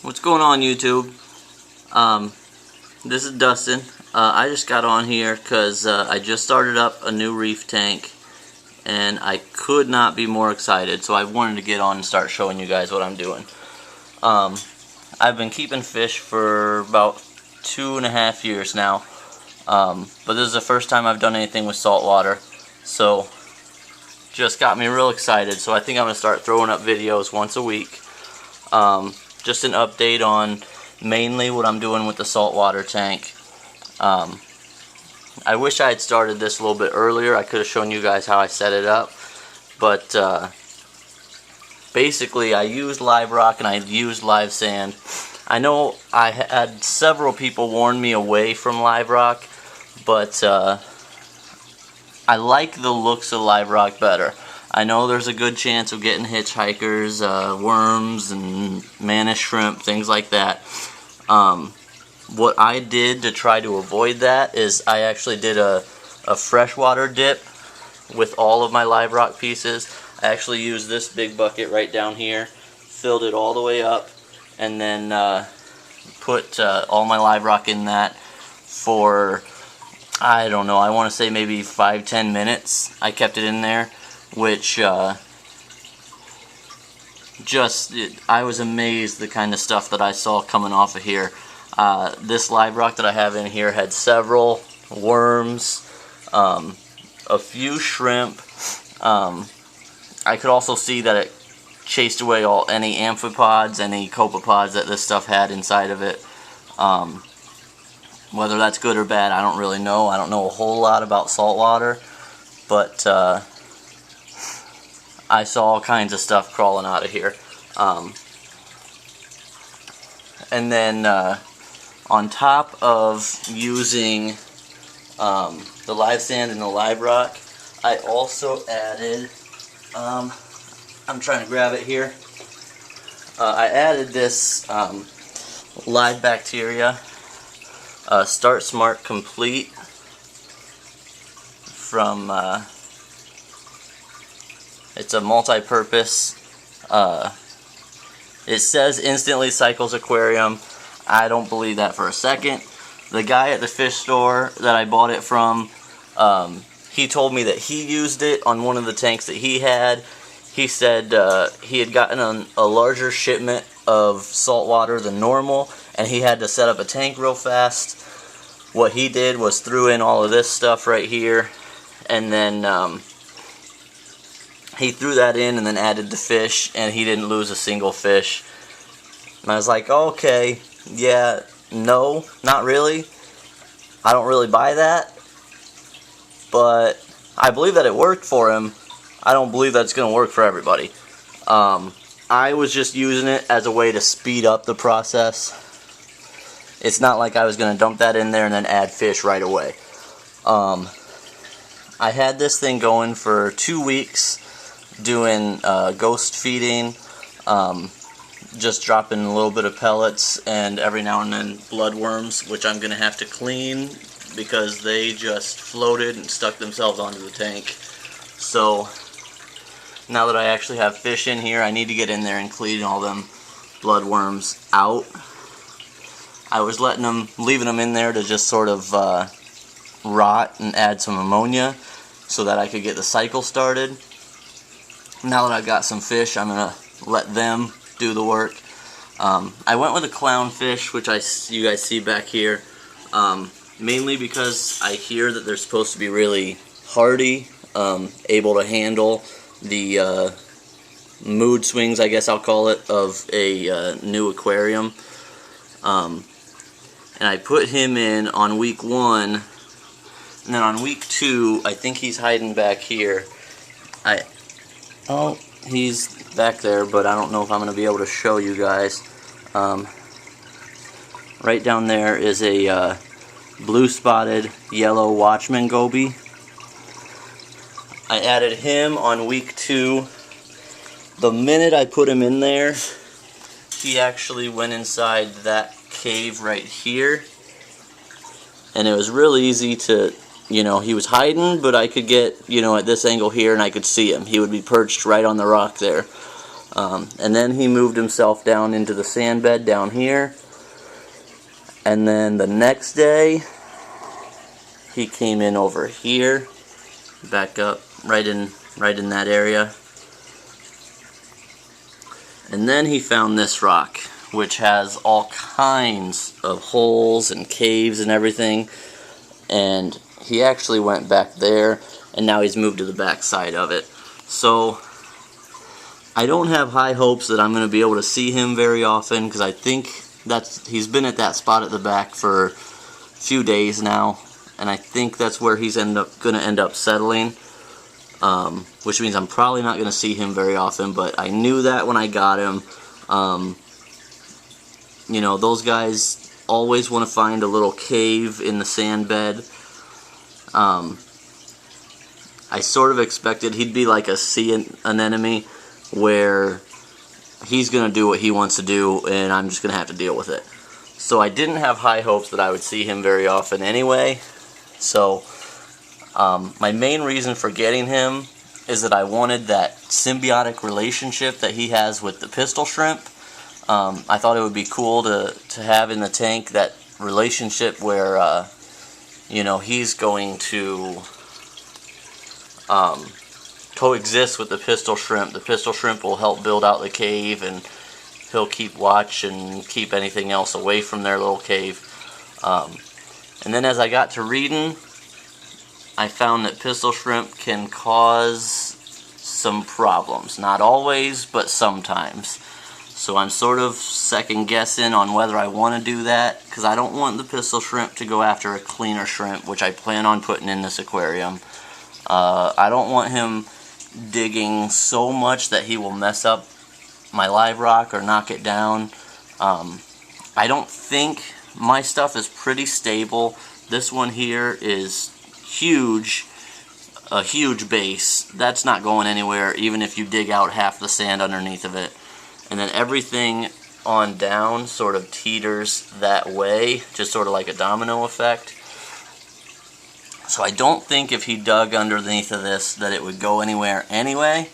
What's going on, YouTube? This is Dustin. I just got on here because I just started up a new reef tank and I could not be more excited, so I wanted to get on and start showing you guys what I'm doing. I've been keeping fish for about 2.5 years now, but this is the first time I've done anything with saltwater, so just got me real excited. So I think I'm going to start throwing up videos once a week. Just an update on mainly what I'm doing with the saltwater tank. I wish I had started this a little bit earlier. I could have shown you guys how I set it up, but basically I used live rock and I used live sand. I know I had several people warn me away from live rock, but I like the looks of live rock better. I know there's a good chance of getting hitchhikers, worms, and mantis shrimp, things like that. What I did to try to avoid that is I actually did a freshwater dip with all of my live rock pieces. I actually used this big bucket right down here, filled it all the way up, and then put all my live rock in that for, I don't know, I want to say maybe 5-10 minutes. I kept it in there, which I was amazed the kind of stuff that I saw coming off of here. This live rock that I have in here had several worms, a few shrimp. I could also see that it chased away any amphipods, any copepods that this stuff had inside of it. Whether that's good or bad, I don't really know. I don't know a whole lot about saltwater, but I saw all kinds of stuff crawling out of here. And then on top of using the live sand and the live rock, I also added, I'm trying to grab it here, I added this live bacteria, Start Smart Complete from, it's a multi-purpose, it says instantly cycles aquarium. I don't believe that for a second. The guy at the fish store that I bought it from, he told me that he used it on one of the tanks that he had. He said he had gotten a larger shipment of salt water than normal, and he had to set up a tank real fast. What he did was threw in all of this stuff right here, and then he threw that in and then added the fish, and he didn't lose a single fish. And I was like, okay, yeah, no, not really. I don't really buy that, but I believe that it worked for him. I don't believe that's going to work for everybody. I was just using it as a way to speed up the process. It's not like I was going to dump that in there and then add fish right away. I had this thing going for 2 weeks, doing ghost feeding, just dropping a little bit of pellets, and every now and then bloodworms, which I'm going to have to clean because they just floated and stuck themselves onto the tank. So now that I actually have fish in here, I need to get in there and clean all them bloodworms out. I was leaving them in there to just sort of rot and add some ammonia so that I could get the cycle started. Now that I've got some fish, I'm going to let them do the work. I went with a clownfish, which you guys see back here, mainly because I hear that they're supposed to be really hardy, able to handle the mood swings, I guess I'll call it, of a new aquarium. And I put him in on week 1, and then on week 2, I think he's hiding back here. Oh, he's back there, but I don't know if I'm going to be able to show you guys. Right down there is a blue spotted yellow watchman goby. I added him on week 2. The minute I put him in there, he actually went inside that cave right here, and it was real easy to, he was hiding, but I could get, at this angle here, and I could see him. He would be perched right on the rock there. And then he moved himself down into the sand bed down here. And then the next day, he came in over here, back up, right in that area. And then he found this rock, which has all kinds of holes and caves and everything. And he actually went back there, and now he's moved to the back side of it. So I don't have high hopes that I'm going to be able to see him very often, because I think he's been at that spot at the back for a few days now, and I think that's where he's going to end up settling, which means I'm probably not going to see him very often. But I knew that when I got him. You know, those guys always want to find a little cave in the sand bed. I sort of expected he'd be like a sea anemone, where he's going to do what he wants to do, and I'm just going to have to deal with it. So I didn't have high hopes that I would see him very often anyway. So my main reason for getting him is that I wanted that symbiotic relationship that he has with the pistol shrimp. I thought it would be cool to have in the tank that relationship where you know, he's going to coexist with the pistol shrimp. The pistol shrimp will help build out the cave, and he'll keep watch and keep anything else away from their little cave. And then as I got to reading, I found that pistol shrimp can cause some problems. Not always, but sometimes. So I'm sort of second guessing on whether I want to do that, because I don't want the pistol shrimp to go after a cleaner shrimp, which I plan on putting in this aquarium. I don't want him digging so much that he will mess up my live rock or knock it down. I don't think my stuff is pretty stable. This one here is huge, a huge base. That's not going anywhere even if you dig out half the sand underneath of it. And then everything on down sort of teeters that way, just sort of like a domino effect. So I don't think if he dug underneath of this that it would go anywhere anyway.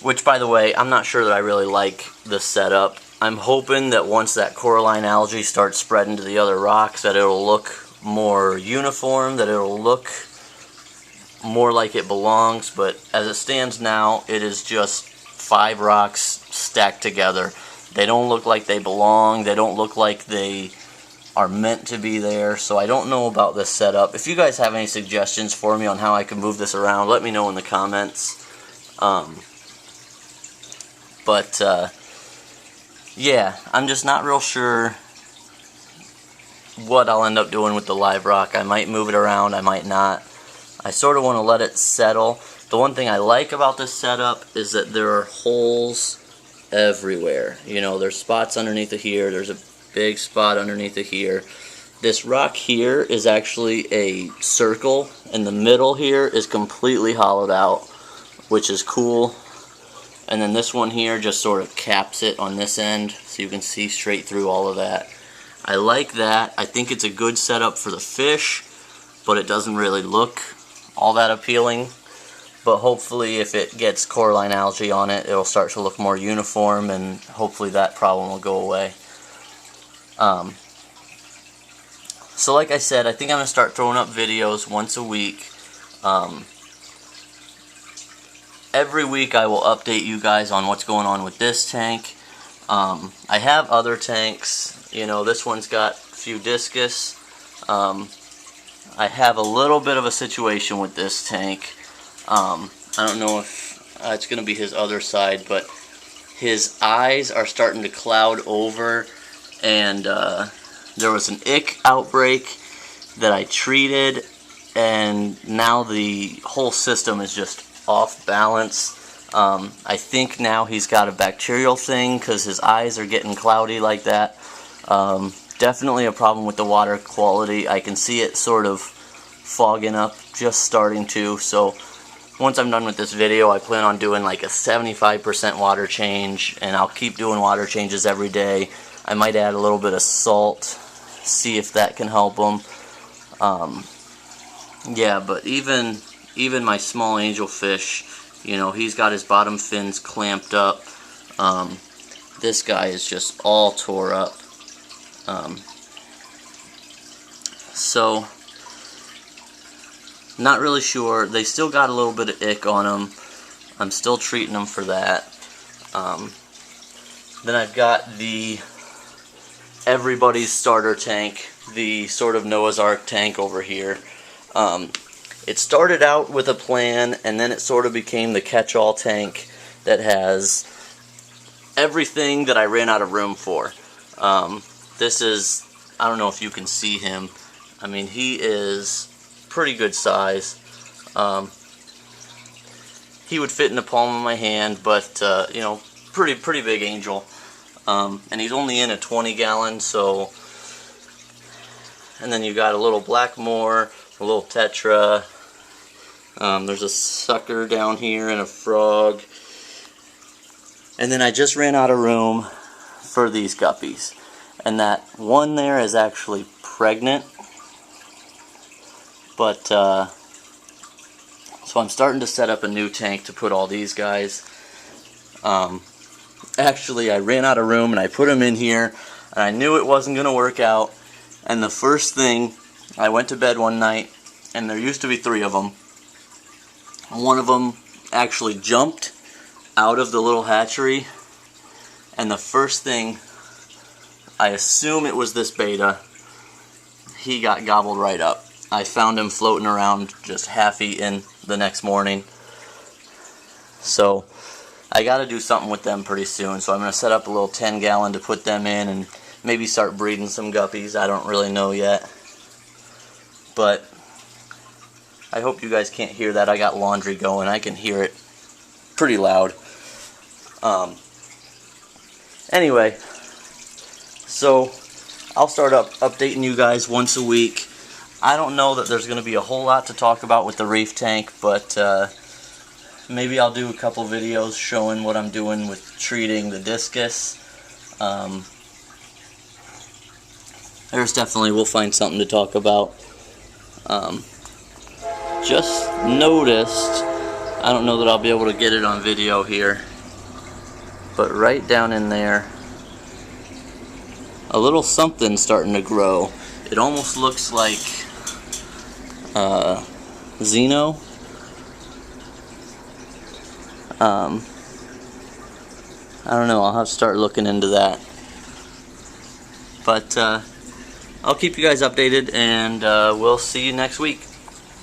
Which, by the way, I'm not sure that I really like this setup. I'm hoping that once that coralline algae starts spreading to the other rocks, that it'll look more uniform, that it'll look more like it belongs. But as it stands now, it is just 5 rocks stacked together. They don't look like they belong. They don't look like they are meant to be there. So I don't know about this setup. If you guys have any suggestions for me on how I can move this around, let me know in the comments. Yeah, I'm just not real sure what I'll end up doing with the live rock. I might move it around, I might not. I sort of want to let it settle. The one thing I like about this setup is that there are holes everywhere. You know, there's spots underneath of here, there's a big spot underneath of here. This rock here is actually a circle, and the middle here is completely hollowed out, which is cool. And then this one here just sort of caps it on this end, so you can see straight through all of that. I like that. I think it's a good setup for the fish, but it doesn't really look all that appealing. But hopefully if it gets coralline algae on it, it'll start to look more uniform, and hopefully that problem will go away. So like I said, I think I'm going to start throwing up videos once a week. Every week I will update you guys on what's going on with this tank. I have other tanks. You know, this one's got a few discus. I have a little bit of a situation with this tank. I don't know if it's going to be his other side, but his eyes are starting to cloud over, and there was an ick outbreak that I treated, and now the whole system is just off balance. I think now he's got a bacterial thing because his eyes are getting cloudy like that. Definitely a problem with the water quality. I can see it sort of fogging up, just starting to. So once I'm done with this video, I plan on doing like a 75% water change, and I'll keep doing water changes every day. I might add a little bit of salt, see if that can help them. Yeah, but even my small angelfish You know, he's got his bottom fins clamped up. This guy is just all tore up. So, not really sure. They still got a little bit of ick on them. I'm still treating them for that. Then I've got the everybody's starter tank, the sort of Noah's Ark tank over here. It started out with a plan, and then it sort of became the catch-all tank that has everything that I ran out of room for. This is, I don't know if you can see him. I mean, he is pretty good size. He would fit in the palm of my hand, but you know, pretty big angel. And he's only in a 20-gallon, so. And then you got a little Blackmore, a little Tetra. There's a sucker down here and a frog. And then I just ran out of room for these guppies. And that one there is actually pregnant. But, so I'm starting to set up a new tank to put all these guys. Actually, I ran out of room and I put them in here. And I knew it wasn't going to work out. And the first thing, I went to bed one night, and there used to be 3 of them. One of them actually jumped out of the little hatchery, and the first thing, I assume it was this beta, he got gobbled right up. I found him floating around just half eaten the next morning. So I got to do something with them pretty soon, so I'm going to set up a little 10-gallon to put them in and maybe start breeding some guppies. I don't really know yet. But I hope you guys can't hear that. I got laundry going. I can hear it pretty loud. Anyway, so I'll start updating you guys once a week. I don't know that there's going to be a whole lot to talk about with the reef tank, but maybe I'll do a couple videos showing what I'm doing with treating the discus. We'll find something to talk about. Just noticed, I don't know that I'll be able to get it on video here, but right down in there, a little something starting to grow. It almost looks like Xeno. I don't know, I'll have to start looking into that. But I'll keep you guys updated, and we'll see you next week.